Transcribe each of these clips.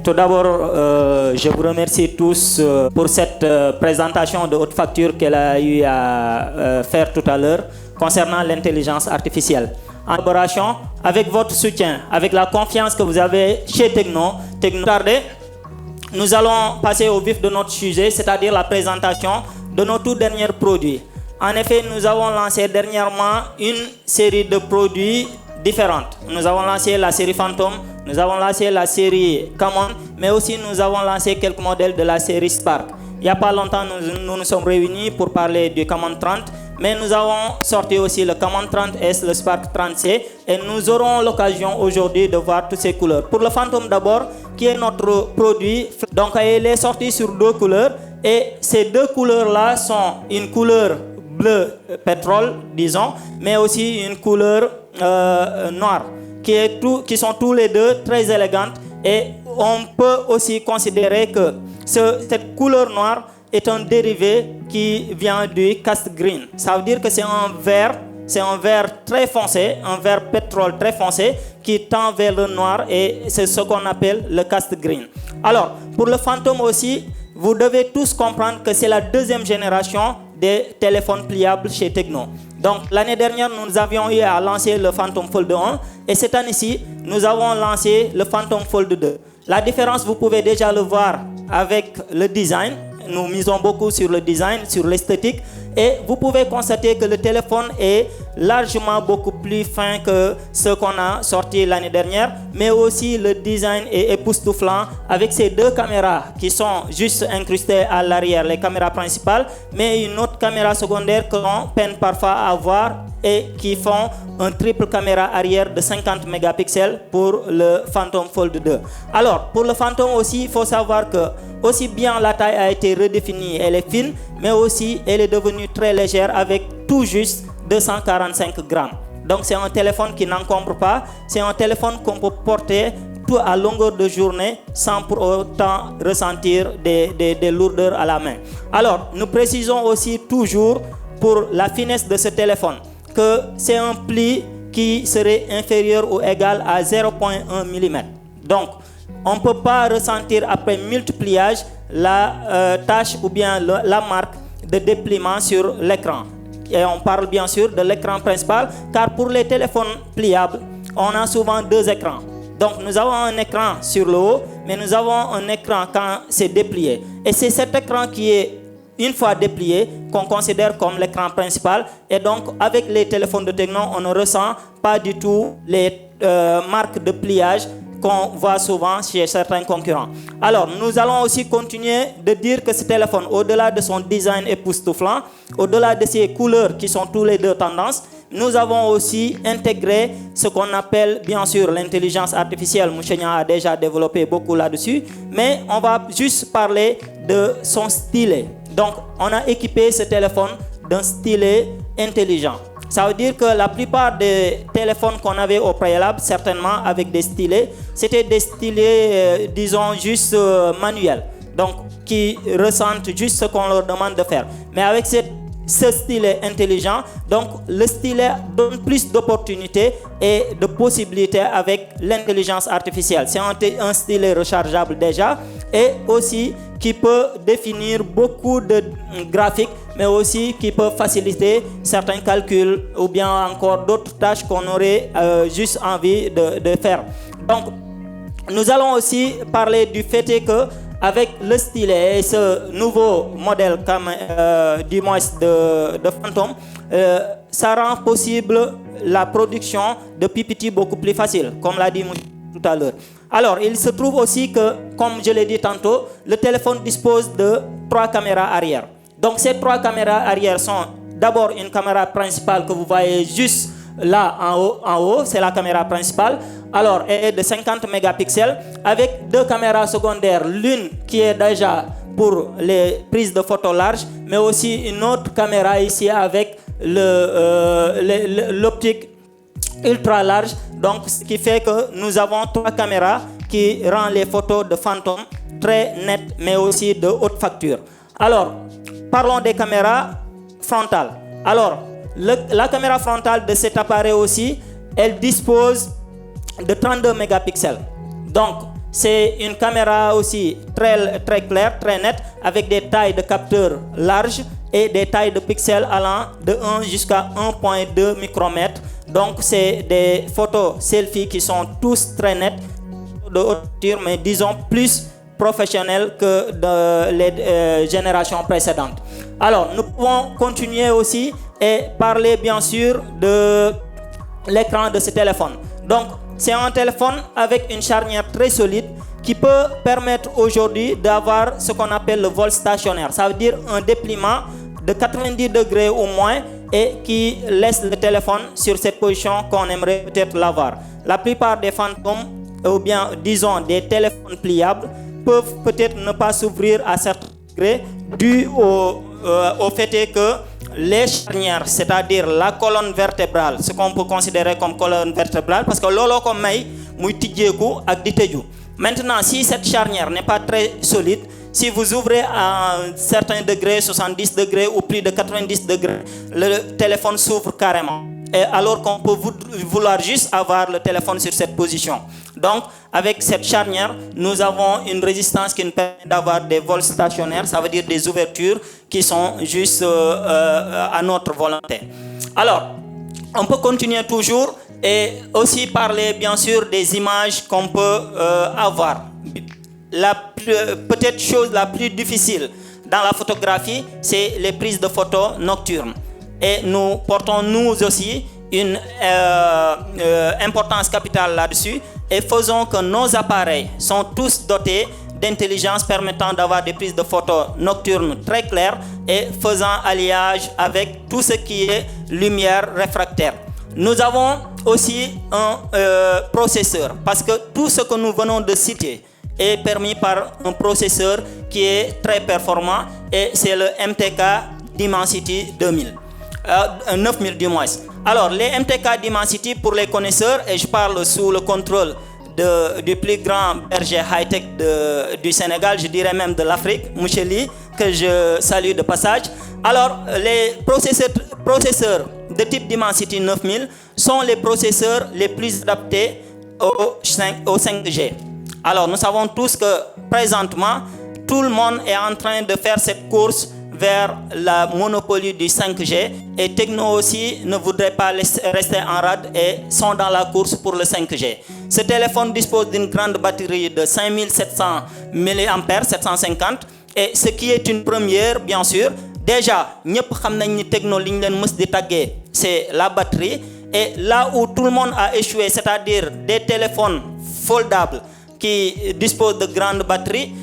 Tout d'abord, je vous remercie tous pour cette présentation de haute facture qu'elle a eu à faire tout à l'heure concernant l'intelligence artificielle. En collaboration, avec votre soutien, avec la confiance que vous avez chez Tecno, nous allons passer au vif de notre sujet, c'est-à-dire la présentation de nos tout derniers produits. En effet, nous avons lancé dernièrement une série de produits différentes. Nous avons lancé la série Phantom, nous avons lancé la série Camon, mais aussi nous avons lancé quelques modèles de la série Spark. Il n'y a pas longtemps, nous nous sommes réunis pour parler du Camon 30, mais nous avons sorti aussi le Camon 30S, le Spark 30C, et nous aurons l'occasion aujourd'hui de voir toutes ces couleurs. Pour le Phantom d'abord, qui est notre produit, donc il est sorti sur deux couleurs, et ces deux couleurs-là sont une couleur bleu pétrole, disons, mais aussi une couleur noire, qui sont tous les deux très élégantes, et on peut aussi considérer que cette couleur noire est un dérivé qui vient du cast green. Ça veut dire que c'est un vert très foncé, un vert pétrole très foncé qui tend vers le noir, et c'est ce qu'on appelle le cast green. Alors, pour le Phantom aussi, vous devez tous comprendre que c'est la deuxième génération des téléphones pliables chez Tecno. Donc l'année dernière, nous avions eu à lancer le Phantom Fold 1, et cette année-ci, nous avons lancé le Phantom Fold 2. La différence, vous pouvez déjà le voir avec le design. Nous misons beaucoup sur le design, sur l'esthétique, et vous pouvez constater que le téléphone est largement beaucoup plus fin que ce qu'on a sorti l'année dernière, mais aussi le design est époustouflant avec ces deux caméras qui sont juste incrustées à l'arrière, les caméras principales, mais une autre caméra secondaire qu'on peine parfois à voir et qui font un triple caméra arrière de 50 mégapixels pour le Phantom Fold 2. Alors, pour le Phantom aussi, il faut savoir que aussi bien la taille a été redéfinie, elle est fine, mais aussi elle est devenue très légère avec tout juste 245 grammes. Donc c'est un téléphone qui n'encombre pas, c'est un téléphone qu'on peut porter tout à longueur de journée sans pour autant ressentir des lourdeurs à la main. Alors, nous précisons aussi toujours pour la finesse de ce téléphone que c'est un pli qui serait inférieur ou égal à 0,1 mm. Donc, on ne peut pas ressentir après multipliage la tâche ou bien la marque de dépliement sur l'écran. Et on parle bien sûr de l'écran principal, car pour les téléphones pliables, on a souvent deux écrans. Donc nous avons un écran sur le haut, mais nous avons un écran quand c'est déplié. Et c'est cet écran qui est, une fois déplié, qu'on considère comme l'écran principal. Et donc avec les téléphones de Tecno, on ne ressent pas du tout les marques de pliage qu'on voit souvent chez certains concurrents. Alors, nous allons aussi continuer de dire que ce téléphone, au-delà de son design époustouflant, au-delà de ses couleurs qui sont tous les deux tendances, nous avons aussi intégré ce qu'on appelle bien sûr l'intelligence artificielle. Mouchenia a déjà développé beaucoup là-dessus, mais on va juste parler de son stylet. Donc, on a équipé ce téléphone d'un stylet intelligent. Ça veut dire que la plupart des téléphones qu'on avait au préalable, certainement avec des stylets, c'était des stylets, disons, juste manuels. Donc, qui ressentent juste ce qu'on leur demande de faire. Mais avec ce stylet intelligent, donc le stylet donne plus d'opportunités et de possibilités avec l'intelligence artificielle. C'est un stylet rechargeable déjà, et aussi qui peut définir beaucoup de graphiques, mais aussi qui peut faciliter certains calculs ou bien encore d'autres tâches qu'on aurait juste envie de faire. Donc, nous allons aussi parler du fait que avec le stylet et ce nouveau modèle du moins de Phantom, ça rend possible la production de PPT beaucoup plus facile, comme l'a dit tout à l'heure. Alors, il se trouve aussi que, comme je l'ai dit tantôt, le téléphone dispose de 3 caméras arrière. Donc, ces 3 caméras arrière sont d'abord une caméra principale que vous voyez juste là en haut, c'est la caméra principale. Alors, elle est de 50 mégapixels avec 2 caméras secondaires, l'une qui est déjà pour les prises de photos larges, mais aussi une autre caméra ici avec l'optique ultra large. Donc, ce qui fait que nous avons 3 caméras qui rendent les photos de Phantom très nettes, mais aussi de haute facture. Alors, parlons des caméras frontales. Alors, la caméra frontale de cet appareil aussi, elle dispose de 32 mégapixels. Donc, C'est une caméra aussi très claire, très nette, avec des tailles de capteurs larges et des tailles de pixels allant de 1 jusqu'à 1,2 micromètres. Donc c'est des photos selfie qui sont tous très nettes, de hauteur, mais disons plus professionnelles que dans les générations précédentes. Alors nous pouvons continuer aussi et parler bien sûr de l'écran de ce téléphone. Donc c'est un téléphone avec une charnière très solide qui peut permettre aujourd'hui d'avoir ce qu'on appelle le vol stationnaire. Ça veut dire un dépliement de 90 degrés ou moins et qui laisse le téléphone sur cette position qu'on aimerait peut-être l'avoir. La plupart des fantômes, ou bien disons des téléphones pliables, peuvent peut-être ne pas s'ouvrir à certains degrés dû au fait que les charnières, c'est-à-dire la colonne vertébrale, ce qu'on peut considérer comme colonne vertébrale, parce que lolo ko may muy tijjeeku ak di tëju. Maintenant, si cette charnière n'est pas très solide, si vous ouvrez à un certain degré, 70 degrés ou plus de 90 degrés, le téléphone s'ouvre carrément. Et alors qu'on peut vouloir juste avoir le téléphone sur cette position. Donc, avec cette charnière, nous avons une résistance qui nous permet d'avoir des vols stationnaires, ça veut dire des ouvertures qui sont juste à notre volonté. Alors, on peut continuer toujours et aussi parler bien sûr des images qu'on peut avoir. Peut-être chose la plus difficile dans la photographie, c'est les prises de photos nocturnes. Et nous portons nous aussi une importance capitale là-dessus et faisons que nos appareils sont tous dotés d'intelligence permettant d'avoir des prises de photos nocturnes très claires et faisant alliage avec tout ce qui est lumière réfractaire. Nous avons aussi un processeur parce que tout ce que nous venons de citer est permis par un processeur qui est très performant et c'est le MTK Dimensity 2000. 9000 du moins. Alors, les MTK Dimensity pour les connaisseurs, et je parle sous le contrôle du plus grand berger high-tech du Sénégal, je dirais même de l'Afrique, Moucheli, que je salue de passage. Alors, les processeurs de type Dimensity 9000 sont les processeurs les plus adaptés au 5G. Alors, nous savons tous que présentement, tout le monde est en train de faire cette course vers la monopolie du 5G et Tecno aussi ne voudrait pas rester en rade et sont dans la course pour le 5G. Ce téléphone dispose d'une grande batterie de 5700 mAh, 750 et ce qui est une première bien sûr. Déjà, ñëpp xam nañ ni Tecno li ñu leen mës di taggee c'est la batterie et là où tout le monde a échoué, c'est-à-dire des téléphones foldables qui disposent de grandes batteries,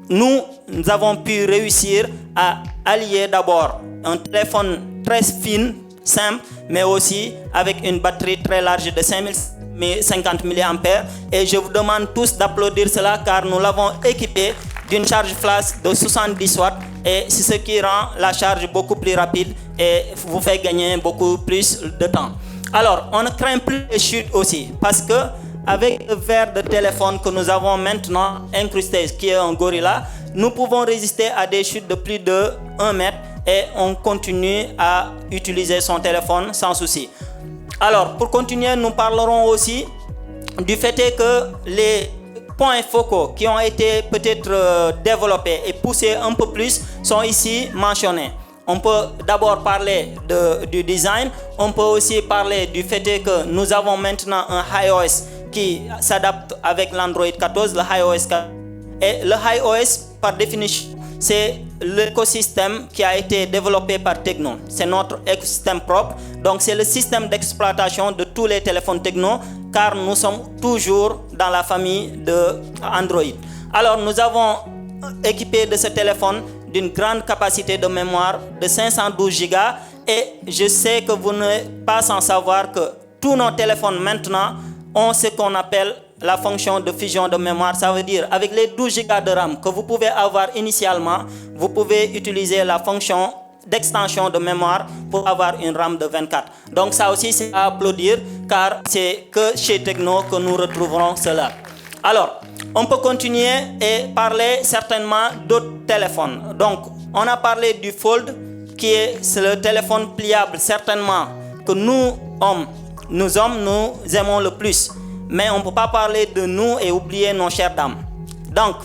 nous avons pu réussir à allier d'abord un téléphone très fin, simple, mais aussi avec une batterie très large de 5050 mAh. Et je vous demande tous d'applaudir cela car nous l'avons équipé d'une charge flash de 70 watts et c'est ce qui rend la charge beaucoup plus rapide et vous fait gagner beaucoup plus de temps. Alors, on ne craint plus les chutes aussi parce que avec le verre de téléphone que nous avons maintenant incrusté, qui est un Gorilla, nous pouvons résister à des chutes de plus de 1 mètre et on continue à utiliser son téléphone sans souci. Alors, pour continuer, nous parlerons aussi du fait que les points focaux qui ont été peut-être développés et poussés un peu plus sont ici mentionnés. On peut d'abord parler du design, on peut aussi parler du fait que nous avons maintenant un iOS qui s'adapte avec l'Android 14, le iOS 14. Et le iOS, par définition, c'est l'écosystème qui a été développé par Tecno. C'est notre écosystème propre. Donc, c'est le système d'exploitation de tous les téléphones Tecno, car nous sommes toujours dans la famille de Android. Alors, nous avons équipé de ce téléphone d'une grande capacité de mémoire de 512 Go. Et je sais que vous n'êtes pas sans savoir que tous nos téléphones maintenant ont ce qu'on appelle la fonction de fusion de mémoire. Ça veut dire avec les 12 Go de RAM que vous pouvez avoir initialement, vous pouvez utiliser la fonction d'extension de mémoire pour avoir une RAM de 24. Donc ça aussi c'est à applaudir car c'est que chez Tecno que nous retrouverons cela. Alors, on peut continuer et parler certainement d'autres téléphones. Donc, on a parlé du Fold qui est le téléphone pliable certainement que nous aimons le plus. mais on ne peut pas parler de nous et oublier nos chères dames. Donc,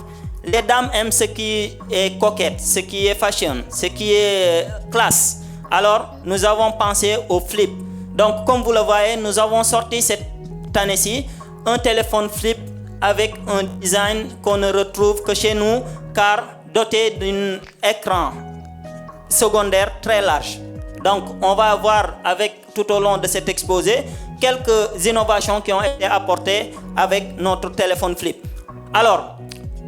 les dames aiment ce qui est coquette, ce qui est fashion, ce qui est classe. Alors, nous avons pensé au flip. Donc, comme vous le voyez, nous avons sorti cette année-ci un téléphone flip avec un design qu'on ne retrouve que chez nous, car doté d'un écran secondaire très large. Donc, on va voir avec tout au long de cet exposé quelques innovations qui ont été apportées avec notre téléphone flip. Alors,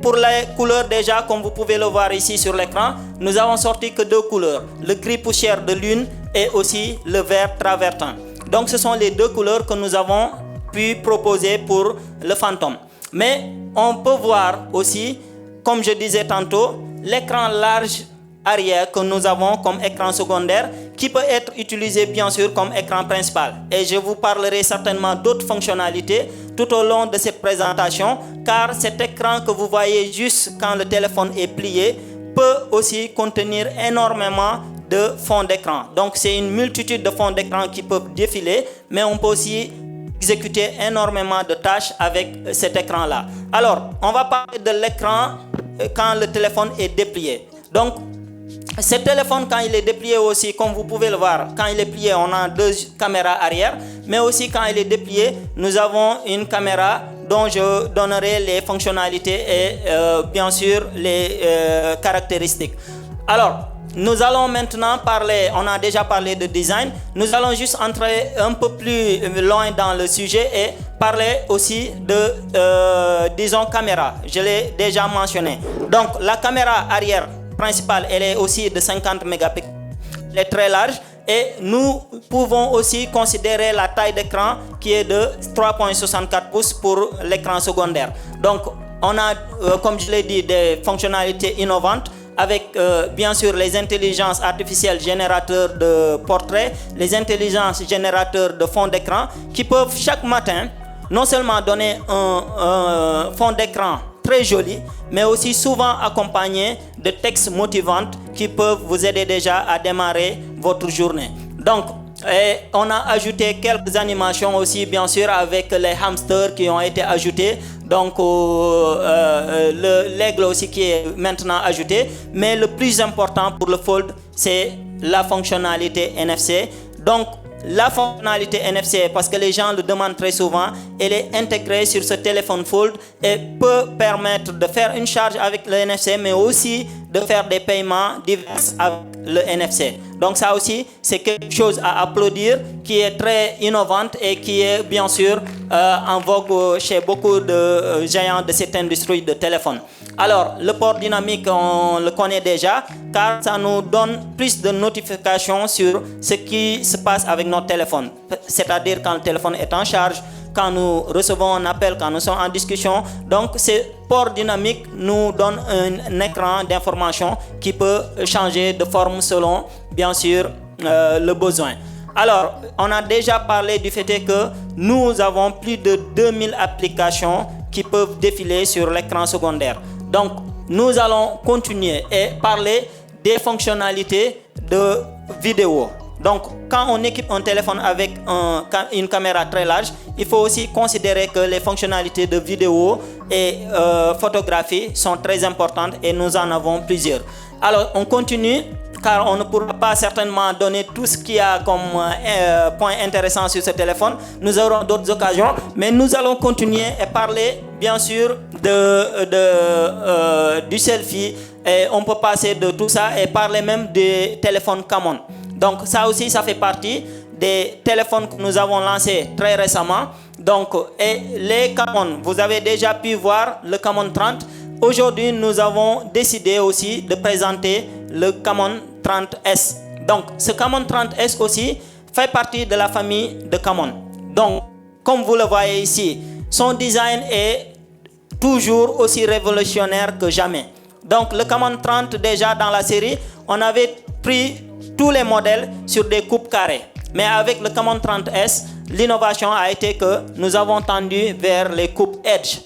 pour les couleurs déjà, comme vous pouvez le voir ici sur l'écran, nous avons sorti que 2 couleurs, le gris poussière de lune et aussi le vert travertin. Donc, ce sont les 2 couleurs que nous avons pu proposer pour le Phantom. Mais on peut voir aussi, comme je disais tantôt, l'écran large arrière que nous avons comme écran secondaire qui peut être utilisé bien sûr comme écran principal. Et je vous parlerai certainement d'autres fonctionnalités tout au long de cette présentation, car cet écran que vous voyez juste quand le téléphone est plié peut aussi contenir énormément de fonds d'écran. Donc c'est une multitude de fonds d'écran qui peuvent défiler, mais on peut aussi exécuter énormément de tâches avec cet écran-là. Alors, on va parler de l'écran quand le téléphone est déplié. Donc, ce téléphone, quand il est déplié aussi, comme vous pouvez le voir, quand il est plié, on a 2 caméras arrière, mais aussi quand il est déplié, nous avons une caméra dont je donnerai les fonctionnalités et bien sûr les caractéristiques. Alors, nous allons maintenant parler, on a déjà parlé de design, nous allons juste entrer un peu plus loin dans le sujet et parler aussi de, disons, caméra. Je l'ai déjà mentionné. Donc, la caméra arrière principale, elle est aussi de 50 mégapixels. Elle est très large et nous pouvons aussi considérer la taille d'écran qui est de 3,64 pouces pour l'écran secondaire. Donc, on a, comme je l'ai dit, des fonctionnalités innovantes avec bien sûr les intelligences artificielles générateurs de portraits, les intelligences générateurs de fond d'écran qui peuvent chaque matin non seulement donner un fond d'écran très joli, mais aussi souvent accompagné de textes motivants qui peuvent vous aider déjà à démarrer votre journée. Donc, on a ajouté quelques animations aussi, bien sûr, avec les hamsters qui ont été ajoutés. Donc, l'aigle aussi qui est maintenant ajouté. Mais le plus important pour le Fold, c'est la fonctionnalité NFC. Donc, la fonctionnalité NFC, parce que les gens le demandent très souvent, elle est intégrée sur ce téléphone Fold et peut permettre de faire une charge avec le NFC, mais aussi de faire des paiements divers avec le NFC. Donc ça aussi, c'est quelque chose à applaudir, qui est très innovante et qui est bien sûr en vogue chez beaucoup de géants de cette industrie de téléphone. Alors, le port dynamique, on le connaît déjà, car ça nous donne plus de notifications sur ce qui se passe avec notre téléphone. C'est-à-dire quand le téléphone est en charge, quand nous recevons un appel, quand nous sommes en discussion. Donc, ce port dynamique nous donne un écran d'information qui peut changer de forme selon, bien sûr, le besoin. Alors, on a déjà parlé du fait que nous avons plus de 2000 applications qui peuvent défiler sur l'écran secondaire. Donc, nous allons continuer et parler des fonctionnalités de vidéo. Donc, quand on équipe un téléphone avec une caméra très large, il faut aussi considérer que les fonctionnalités de vidéo et photographie sont très importantes et nous en avons plusieurs. Alors, on continue, car on ne pourra pas certainement donner tout ce qu'il y a comme point intéressant sur ce téléphone. Nous aurons d'autres occasions, mais nous allons continuer et parler bien sûr du selfie. Et on peut passer de tout ça et parler même des téléphones Camon. Donc ça aussi, ça fait partie des téléphones que nous avons lancés très récemment. Donc, et les Camon, vous avez déjà pu voir le Camon 30. Aujourd'hui, nous avons décidé aussi de présenter le Camon 30S. Donc, ce Camon 30S aussi fait partie de la famille de Camon. Donc, comme vous le voyez ici, son design est toujours aussi révolutionnaire que jamais. Donc, le Camon 30, déjà dans la série, on avait pris tous les modèles sur des coupes carrées. Mais avec le Camon 30S, l'innovation a été que nous avons tendu vers les coupes Edge.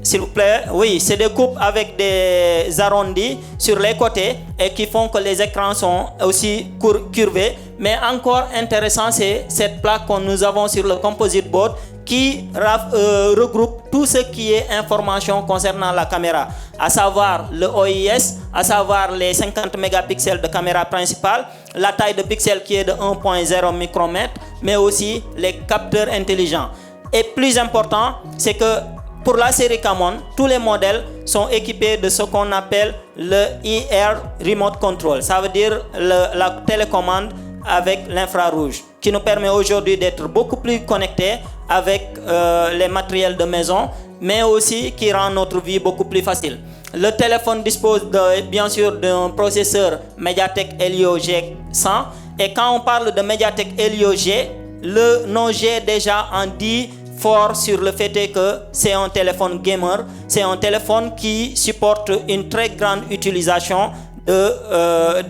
s'il vous plaît, oui, c'est des coupes avec des arrondis sur les côtés et qui font que les écrans sont aussi curvés. Mais encore intéressant, c'est cette plaque que nous avons sur le composite board qui regroupe tout ce qui est information concernant la caméra, à savoir le OIS, à savoir les 50 mégapixels de caméra principale, la taille de pixels qui est de 1.0 micromètre, mais aussi les capteurs intelligents. Et plus important, c'est que pour la série Camon, tous les modèles sont équipés de ce qu'on appelle le IR Remote Control. Ça veut dire la télécommande avec l'infrarouge, qui nous permet aujourd'hui d'être beaucoup plus connectés avec les matériels de maison, mais aussi qui rend notre vie beaucoup plus facile. Le téléphone dispose bien sûr d'un processeur MediaTek Helio G100, et quand on parle de MediaTek Helio G, le nom G déjà en dit fort sur le fait que c'est un téléphone gamer, c'est un téléphone qui supporte une très grande utilisation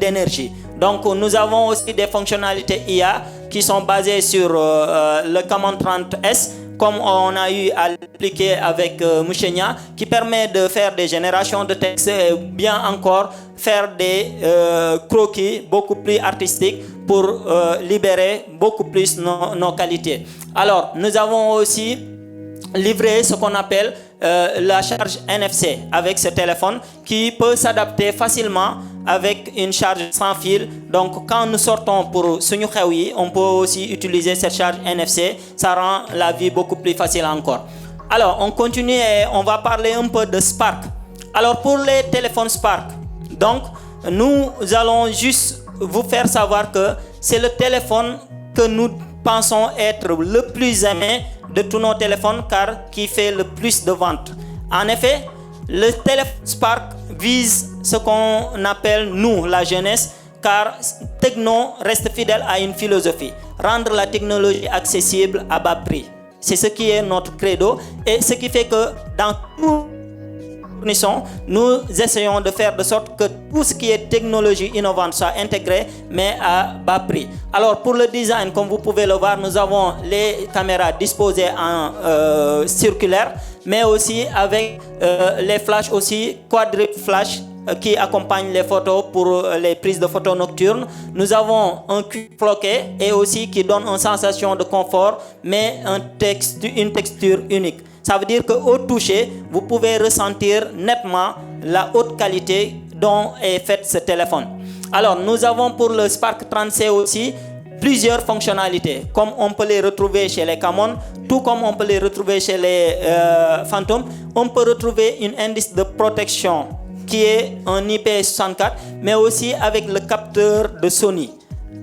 d'énergie. Donc nous avons aussi des fonctionnalités IA qui sont basées sur le Camon 30S, comme on a eu à l'appliquer avec Mouchenia, qui permet de faire des générations de texte et bien encore faire des croquis beaucoup plus artistiques pour libérer beaucoup plus nos qualités. Alors, nous avons aussi livré ce qu'on appelle la charge NFC avec ce téléphone qui peut s'adapter facilement avec une charge sans fil. Donc quand nous sortons pour suñu xew yi, on peut aussi utiliser cette charge NFC. Ça rend la vie beaucoup plus facile encore. Alors on continue et on va parler un peu de Spark. Alors pour les téléphones Spark, donc nous allons juste vous faire savoir que c'est le téléphone que nous pensons être le plus aimé de tous nos téléphones, car qui fait le plus de ventes. En effet, le téléphone Spark vise ce qu'on appelle, nous, la jeunesse, car Tecno reste fidèle à une philosophie: rendre la technologie accessible à bas prix. C'est ce qui est notre credo, et ce qui fait que dans tout nous essayons de faire de sorte que tout ce qui est technologie innovante soit intégré, mais à bas prix. Alors pour le design, comme vous pouvez le voir, nous avons les caméras disposées en circulaire, mais aussi avec les flashs aussi quadruple flash qui accompagnent les photos pour les prises de photos nocturnes. Nous avons un cuir floqué et aussi qui donne une sensation de confort, mais une texture unique. Ça veut dire qu'au toucher, vous pouvez ressentir nettement la haute qualité dont est fait ce téléphone. Alors, nous avons pour le Spark 30C aussi plusieurs fonctionnalités, comme on peut les retrouver chez les Camon, tout comme on peut les retrouver chez les Phantom. On peut retrouver un indice de protection qui est un IP64, mais aussi avec le capteur de Sony.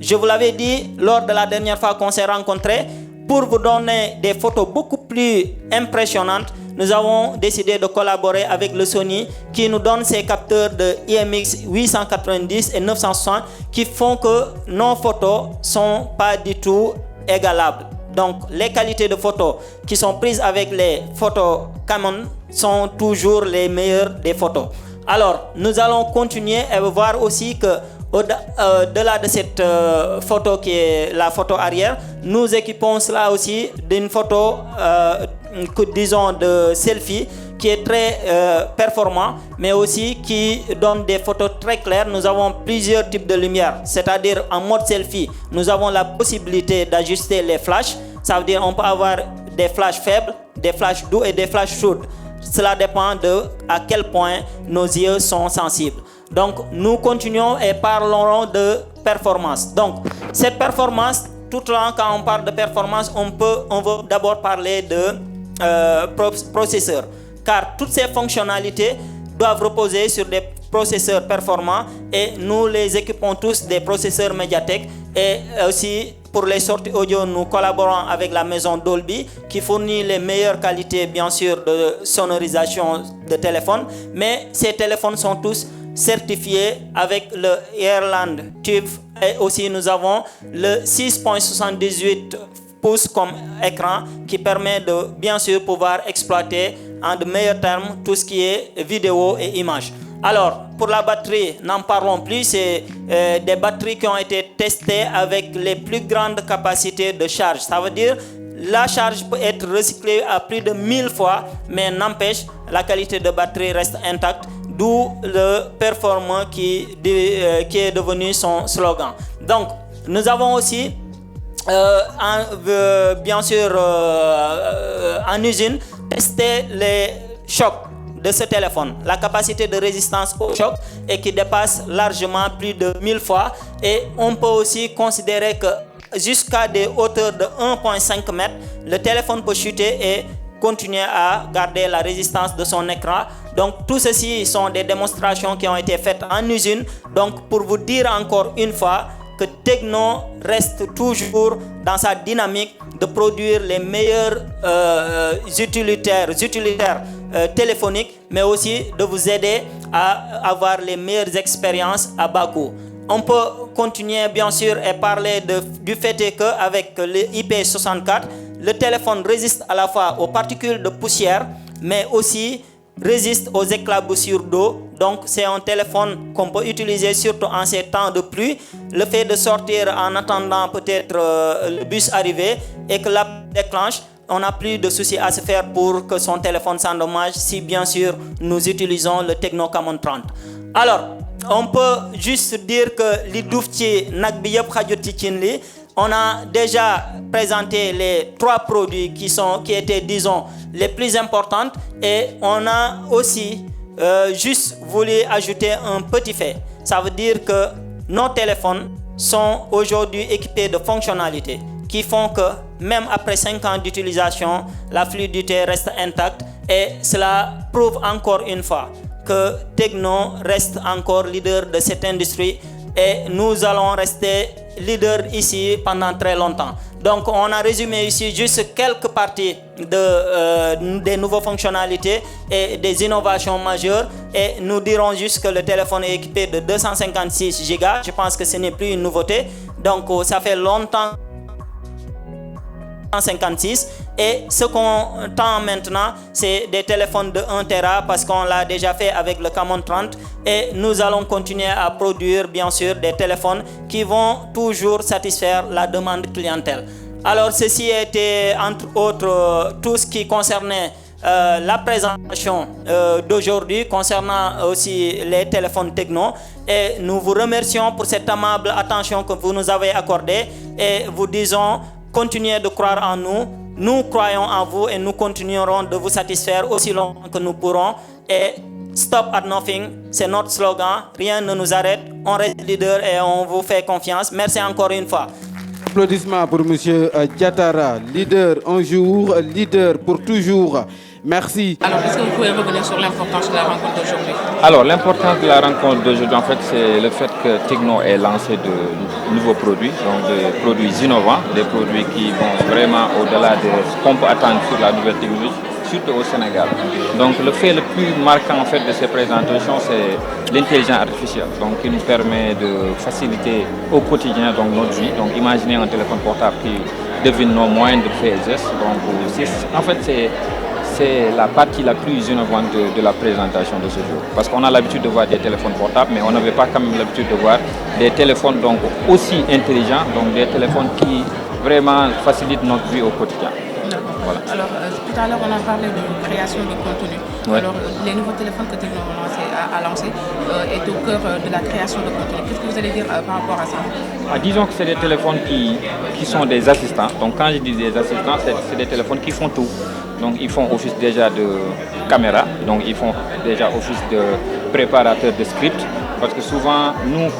Je vous l'avais dit lors de la dernière fois qu'on s'est rencontrés, pour vous donner des photos beaucoup plus impressionnantes, nous avons décidé de collaborer avec le Sony qui nous donne ces capteurs de IMX 890 et 960 qui font que nos photos ne sont pas du tout égalables. Donc les qualités de photos qui sont prises avec les photos Camon sont toujours les meilleures des photos. Alors nous allons continuer et voir aussi que au-delà de cette photo qui est la photo arrière, nous équipons cela aussi d'une photo, disons, de selfie qui est très performant, mais aussi qui donne des photos très claires. Nous avons plusieurs types de lumière, c'est-à-dire en mode selfie, nous avons la possibilité d'ajuster les flashs. Ça veut dire qu'on peut avoir des flashs faibles, des flashs doux et des flashs chauds. Cela dépend de à quel point nos yeux sont sensibles. Donc nous continuons et parlerons de performance. Donc cette performance, tout le temps quand on parle de performance, on veut d'abord parler de processeur, car toutes ces fonctionnalités doivent reposer sur des processeurs performants et nous les équipons tous des processeurs MediaTek. Et aussi pour les sorties audio, nous collaborons avec la maison Dolby qui fournit les meilleures qualités bien sûr de sonorisation de téléphone, mais ces téléphones sont tous certifiés avec le Airland Tube, et aussi nous avons le 6.78 pouces comme écran qui permet de bien sûr pouvoir exploiter en de meilleurs termes tout ce qui est vidéo et images. Alors pour la batterie, n'en parlons plus, c'est des batteries qui ont été testées avec les plus grandes capacités de charge. Ça veut dire la charge peut être recyclée à plus de 1000 fois, mais n'empêche, la qualité de batterie reste intacte, d'où le performant qui est devenu son slogan. Donc, nous avons aussi, bien sûr, en usine, testé les chocs de ce téléphone, la capacité de résistance au choc et qui dépasse largement plus de 1000 fois. Et on peut aussi considérer que jusqu'à des hauteurs de 1,5 mètres, le téléphone peut chuter et continuer à garder la résistance de son écran. Donc tout ceci sont des démonstrations qui ont été faites en usine. Donc pour vous dire encore une fois que Tecno reste toujours dans sa dynamique de produire les meilleurs utilitaires téléphoniques, mais aussi de vous aider à avoir les meilleures expériences à bas coût. On peut continuer bien sûr et parler du fait qu'avec le IP64, le téléphone résiste à la fois aux particules de poussière, mais aussi résiste aux éclaboussures d'eau. Donc c'est un téléphone qu'on peut utiliser surtout en ces temps de pluie. Le fait de sortir en attendant peut-être le bus arriver et que la déclenche, on n'a plus de soucis à se faire pour que son téléphone s'endommage si bien sûr nous utilisons le Tecno Camon 30. Alors, on peut juste dire que les douftiers on a déjà présenté les 3 produits qui étaient, disons, les plus importants, et on a aussi juste voulu ajouter un petit fait. Ça veut dire que nos téléphones sont aujourd'hui équipés de fonctionnalités qui font que même après 5 ans d'utilisation, la fluidité reste intacte, et cela prouve encore une fois que Tecno reste encore leader de cette industrie et nous allons rester leader ici pendant très longtemps. Donc on a résumé ici juste quelques parties des nouvelles fonctionnalités et des innovations majeures, et nous dirons juste que le téléphone est équipé de 256 Go. Je pense que ce n'est plus une nouveauté, donc ça fait longtemps 56, et ce qu'on tend maintenant c'est des téléphones de 1 Tera parce qu'on l'a déjà fait avec le Camon 30, et nous allons continuer à produire bien sûr des téléphones qui vont toujours satisfaire la demande clientèle. Alors ceci était entre autres tout ce qui concernait la présentation d'aujourd'hui concernant aussi les téléphones Tecno, et nous vous remercions pour cette amable attention que vous nous avez accordée, et vous disons continuez de croire en nous, nous croyons en vous et nous continuerons de vous satisfaire aussi longtemps que nous pourrons. Et Stop at Nothing, c'est notre slogan, rien ne nous arrête, on reste leader et on vous fait confiance. Merci encore une fois. Applaudissements pour M. Diatara, leader un jour, leader pour toujours. Merci. Alors, est-ce que vous pouvez revenir sur l'importance de la rencontre d'aujourd'hui? Alors, l'importance de la rencontre d'aujourd'hui, en fait, c'est le fait que Tecno ait lancé de nouveaux produits, donc des produits innovants, des produits qui vont vraiment au-delà de ce qu'on peut attendre sur la nouvelle technologie, surtout au Sénégal. Donc, le fait le plus marquant, en fait, de ces présentations, c'est l'intelligence artificielle, donc qui nous permet de faciliter au quotidien donc, notre vie. Donc, imaginez un téléphone portable qui devine nos moyens de faits et gestes. Donc, en fait, c'est la partie la plus innovante de la présentation de ce jour. Parce qu'on a l'habitude de voir des téléphones portables, mais on n'avait pas quand même l'habitude de voir des téléphones donc aussi intelligents, donc des téléphones qui vraiment facilitent notre vie au quotidien. Voilà. Alors, tout à l'heure, on a parlé de création de contenu. Ouais. Alors, les nouveaux téléphones que Tecno a lancés est au cœur de la création de contenu. Qu'est-ce que vous allez dire par rapport à ça? Disons que c'est des téléphones qui sont des assistants. Donc, quand je dis des assistants, c'est des téléphones qui font tout. Donc, ils font office déjà de caméra, donc ils font déjà office de préparateur de script. Parce que souvent, nous,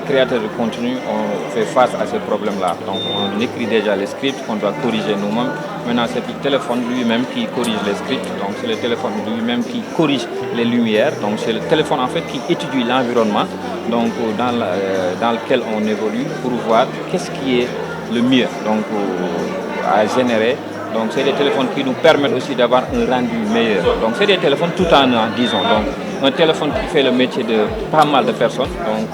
créateurs de contenu, on fait face à ce problème-là. Donc on écrit déjà les scripts qu'on doit corriger nous-mêmes. Maintenant, c'est le téléphone lui-même qui corrige les scripts. Donc c'est le téléphone lui-même qui corrige les lumières. Donc c'est le téléphone en fait qui étudie l'environnement donc, dans lequel on évolue pour voir qu'est-ce qui est le mieux donc, à générer. Donc c'est des téléphones qui nous permettent aussi d'avoir un rendu meilleur. Donc c'est des téléphones tout en un, disons. Donc un téléphone qui fait le métier de pas mal de personnes. Donc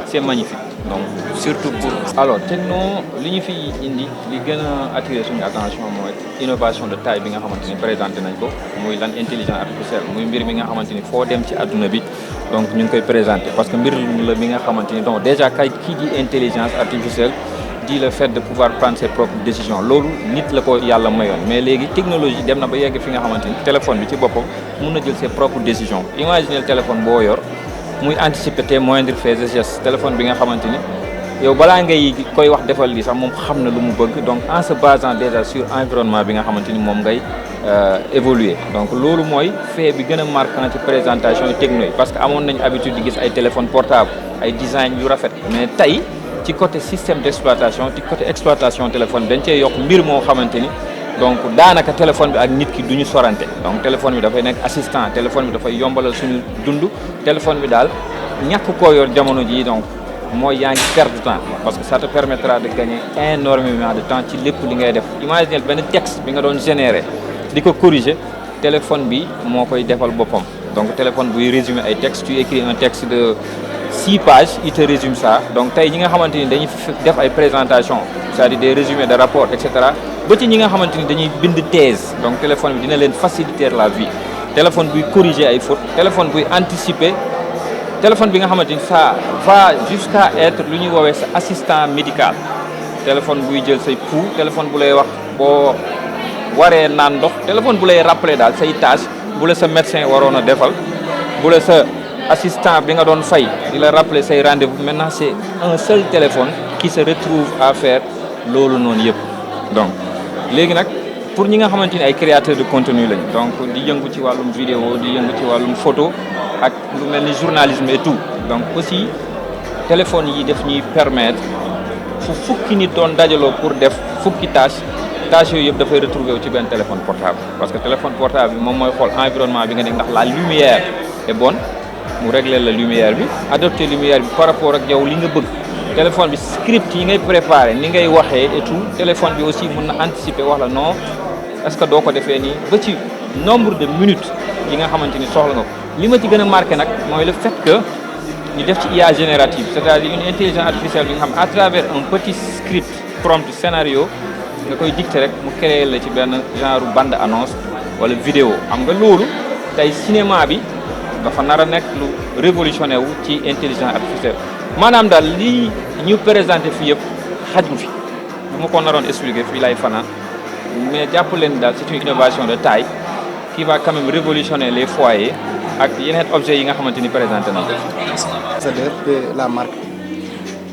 c'est magnifique. Donc surtout pour. Alors Tecno li ñu fi indi li gën a attiré suñu attention mooy innovation de taille bi nga xamante ni présenté nañ ko muy lan intelligence artificielle muy mbir mi nga xamante ni foo dem ci àdduna bi donc ñu ngi koy présenté parce que mbir la mi nga xamante ni donc déjà kii di intelligence artificielle dit le fait de pouvoir prendre ses propres décisions loolu nit la ko yàlla mayoon mais léegi technologie dem na ba yegg fi nga xamante ni téléphone bi ci boppam mun na jël ses propres décisions imaginez le téléphone boo yor muy anticiper tes moindres faits et gestes téléphone bi nga xamante ni yow balaa ngay koy wax defal li sax moom xam na lu mu bëgg donc en se basant déjà sur environnement bi nga xamante ni moom ngay évoluer donc loolu mooy fait bi gën a marquant ci présentation yi techno yi parce que amoon nañu habitude di gis ay téléphone portable ay design yu rafet mais tey ci côté système d'exploitation ci côté exploitation téléphone dañ cee yokk mbir moo xamante ni donc daanaka téléphone bi ak nit ki du ñu sorante donc téléphone bi dafay nekk assistant téléphone bi dafay yombalal suñu dund téléphone bi daal ñàkk koo yor jamono jii donc mooy yaa ngi perdre du temps parce que ça te permettra de gagner énormément de temps ci lépp li ngay def imaginez benn texte bi nga doon générer di ko corriger téléphone bi moo koy defal boppam donc téléphone buy résumer ay textes tu écris un texte de 6 pages il te résume ça donc tey ñi nga xamante ni dañuy def ay présentation c'est-à-dire des résumés de rapport et cetera ba ci ñi nga xamante ni dañuy bind thèse donc téléphone bi dina leen faciliter la vie téléphone buy corriger ay fautes téléphone buy anticiper téléphone bi nga xamante ni ça va jusqu'à être lu ñuy woowee sa assistant médical téléphone buy jël say pouls téléphone bu lay wax boo waree naan ndox téléphone bu lay rappeler daal say tâches bu la sa médecin waroon a defal bu la sa assistant bi nga doon fay di la rappeler say rendez-vous maintenant c'est un seul téléphone qui se retrouve à faire loolu noonu yëpp donc léegi nag pour ñi nga xamante ni ay créateurs de contenu lañ donc di yëngu ci wàllum vidéo di yëngu ci wàllum photo ak lu mel ni journalisme et tout donc aussi téléphone yi def ñuy permettre fu fukki nit doon dajaloo pour def fukki tâche yooyu yëpp dafay retrouver wu ci benn téléphone portable parce que téléphone portable bi moom mooy xool environnement bi nga nekk ndax la lumière est bonne mu régler la lumière bi adapter lumière bi par rapport ak yow li nga bëgg téléphone bi script yi ngay préparer ni ngay waxee et tout téléphone bi aussi mën na anticiper wax la non est-ce que doo ko defee nii ba ci nombre de minutes yi nga xamante ni soxla nga ko li ma ci gën a marqué nag mooy le fait que ñu def ci IA générative c'est-à-dire une intelligence artificielle bi nga xam à travers un petit script prompt scénario nga koy dicter rek mu créer la ci benn genre bande annonce wala vidéo xam nga loolu tey cinéma bi dafa nar a nekk lu révolutionné wu ci intelligence artificielle maanaam daal lii ñu présenté fii yëpp xajul fi bu ma ko naroon expliquer fii lay fanaan mais jàpp leen daal c'est une innovation de taille qui va quand même révolutionner les foyers ak yeneen objets yi nga xamante ni présenté na ko. ambassadeur de la marque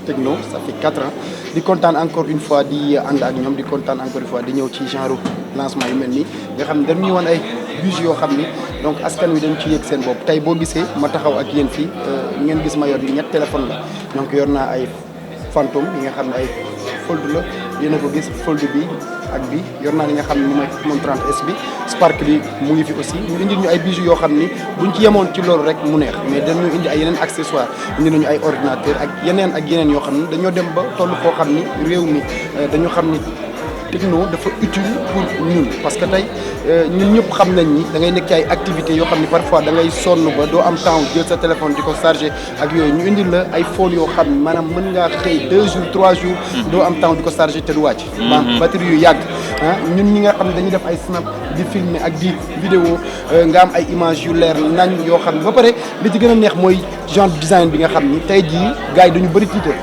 Tecno ça fait 4 ans di kontaan encore une fois di ànd ak ñoom di kontaan encore une fois di ñëw ci genre lancement yu mel nii nga xam ne dañuy wan ay bus yoo xam ni donc askan wi dañ ci yëg seen bopp tey boo gisee ma taxaw ak yéen fii ngeen gis ma yor yi ñett téléphone la donc yor naa ay Phantom yi nga xam ne ay fold la yéen a ko gis fold bi ak bi yor naa li nga xam ne ni mooy moom 30S bi Spark bi mu ngi fi aussi ñu indil ñu ay bijoux yoo xam ni buñ ci yemoon ci loolu rek mu neex mais dañu indi ay yeneen accessoires indi nañu ay ordinateur ak yeneen yoo xam ni dañoo dem ba toll foo xam ni réew mi dañu xam ni Tecno dafa utile pour ñun parce que tey ñun ñëpp xam nañ ni da ngay nekk ci ay activités yoo xam ni parfois da ngay sonn ba doo am temps jël sa téléphone di ko charger ak yooyu ñu indil la ay phone yoo xam ni maanaam mën ngaa xëy 2 jours 3 jours doo am temps di ko charger te du wàcc maanaam batterie yu yàgg ñun ñi nga xam ne dañuy def ay snap di filmer ak di vidéo nga am ay image yu leer nañ yoo xam ne ba pare li ci gën a neex mooy genre design bi nga xam ni tey jii gars yi dañu bëri titre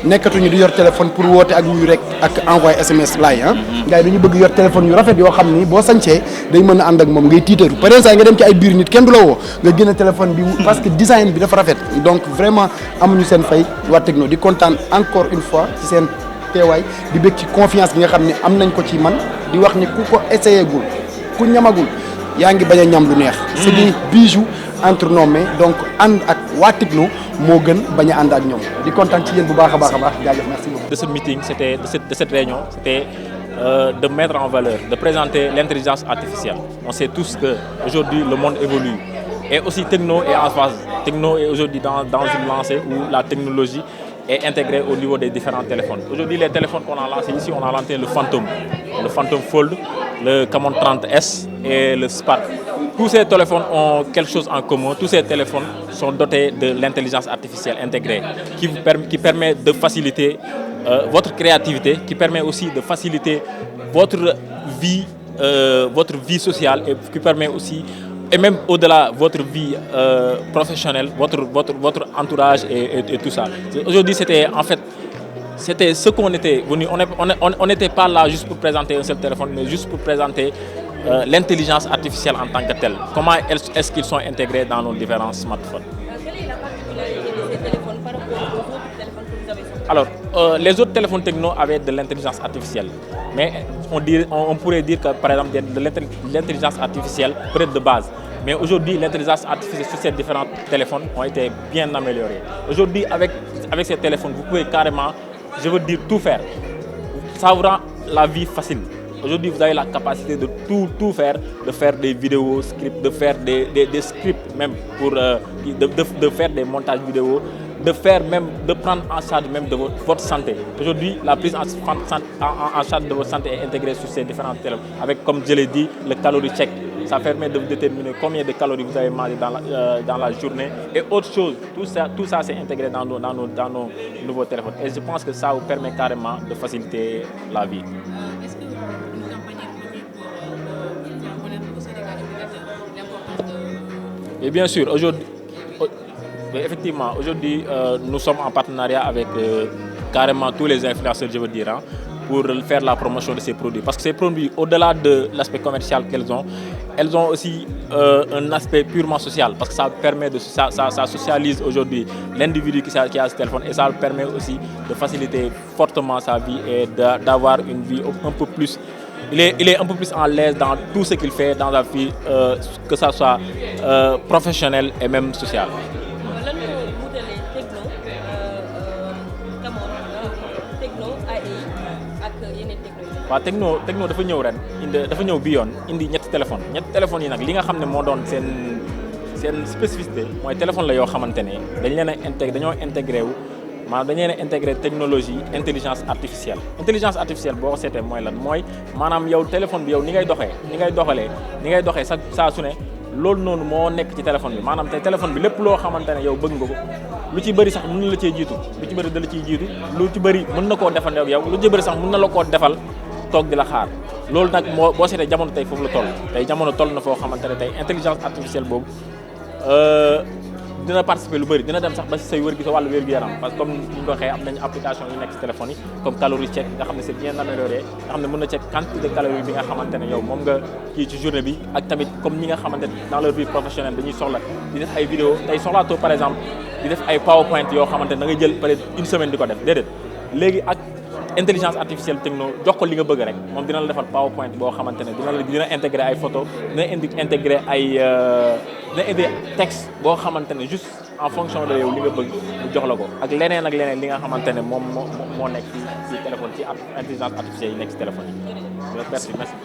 nekkatuñu di yor téléphone pour woote ak ñuy rek ak envoyer SMS laay gars yi dañu bëgg yor téléphone yu rafet yoo xam ni boo sañcee day mën a ànd ak moom ngay tiitaru par exemple nga dem ci ay biir nit kenn du la woo nga génne téléphone bi parce que design bi dafa rafet donc vraiment amuñu seen fay waa Tecno di kontaan encore une fois ci seen teewaay di bëgg ci confiance bi nga xam ne am nañ ko ci man di wax ni ku ko essayé gul ku ñamagul yaa ngi bañ a ñam lu neex c'est des bijoux entre nos mains donc ànd ak waa Tecno moo gën bañ a ànd ak ñoom di kontaan ci yéen bu baax a baax jaajëf merci beaucoup. De ce meeting, de cette réunion, c'était de mettre en valeur, de présenter l'intelligence artificielle. On sait tous qu'aujourd'hui le monde évolue et aussi Tecno est en phase. Tecno est aujourd'hui dans une lancée où la technologie est intégrée au niveau des différents téléphones. Aujourd'hui les téléphones qu'on a lancés ici, on a lancé le Phantom Fold, le Camon 30S et le Spark. Tous ces téléphones ont quelque chose en commun. Tous ces téléphones sont dotés de l'intelligence artificielle intégrée qui permet de faciliter votre créativité, qui permet aussi de faciliter votre vie sociale et qui permet aussi, et même au-delà, votre vie professionnelle, votre entourage et tout ça. Aujourd'hui, c'était en fait c'était ce qu'on était venu. On n'était pas là juste pour présenter un seul téléphone, mais juste pour présenter l'intelligence artificielle en tant que telle. Comment est-ce qu'ils sont intégrés dans nos différents smartphones? Quelle est la particularité de ces téléphones par rapport aux autres téléphones que vous avez sortis? Alors, les autres téléphones techno avaient de l'intelligence artificielle. Mais on pourrait dire que, par exemple, de l'intelligence artificielle peut-être de base. Mais aujourd'hui, l'intelligence artificielle sur ces différents téléphones ont été bien améliorées. Aujourd'hui, avec ces téléphones, vous pouvez carrément, je veux dire, tout faire. Ça vous rend la vie facile. Aujourd'hui, vous avez la capacité de tout faire, de faire des vidéos, scripts, de faire des scripts même, de faire des montages vidéo, de prendre en charge même de votre santé. Aujourd'hui, la prise en charge de votre santé est intégrée sur ces différents téléphones. Avec, comme je l'ai dit, le calorie check. Ça permet de déterminer combien de calories vous avez mangé dans la journée et autre chose. Tout ça c'est intégré dans nos nouveaux téléphones. Et je pense que ça vous permet carrément de faciliter la vie. Est-ce que une campagne est prévue pour faire connaître au Sénégal l'importance de... Et bien sûr, aujourd'hui, nous sommes en partenariat avec carrément tous les influenceurs, je veux dire, hein, pour faire la promotion de ces produits. Parce que ces produits, au-delà de l'aspect commercial qu'elles ont, elles ont aussi un aspect purement social. Parce que ça permet ça socialise aujourd'hui l'individu qui a ce téléphone et ça permet aussi de faciliter fortement sa vie et d'avoir une vie un peu plus... Il est un peu plus en l'aise dans tout ce qu'il fait dans la vie, que ça soit professionnel et même social. waaw techno dafa ñëw ren dafa ñëw bi yoon indi ñetti téléphones yi nag li nga xam ne moo doon seen spécificité mooy téléphone la yoo xamante ne dañoo intégré wu maanaam dañu leen a intégré technologie intelligence artificielle boo ko seetee mooy lan mooy maanaam yow téléphone bi yow ni ngay doxee saa su ne loolu noonu moo nekk ci téléphone bi maanaam te téléphone bi lépp loo xamante ne yow bëgg nga ko lu ci bëri sax mën na la cee jiitu lu ci bëri da la ciy jiitu lu ci bëri mën na koo defal ak yow lu ci bëri sax mën na la koo defal toog di la xaar loolu nag boo seetee jamono tey foofu la toll tey jamono toll na foo xamante ne tey intelligence artificielle boobu dina participer lu bëri dina dem sax ba si say sa wàllu wér-gu-yaram parce que comme ni ñu ko waxee am nañu application yu nekk si téléphone yi comme calorie check nga xam ne c'est bien amélioré nga xam ne mën na check quantité de calories bi nga xamante ne yow moom nga kii ci journée bi ak tamit comme ñi nga xamante ne dans leur vie professionnelle dañuy soxla di def ay vidéo tey soxlaatoo par exemple di def ay PowerPoint yoo xamante ne da ngay jël peut-être une semaine di ko def déedéet léegi ak intelligence artificielle techno jox ko li nga bëgg rek moom dina la defal PowerPoint boo xamante ne dina intégrer ay photos dina intégrer ay texte boo xamante ne juste en fonction de yow li nga bëgg mu jox la ko ak leneen li nga xamante ne moom moo nekk ci téléphone ci intelligence artificielle yi nekk ci téléphone yi. Merci.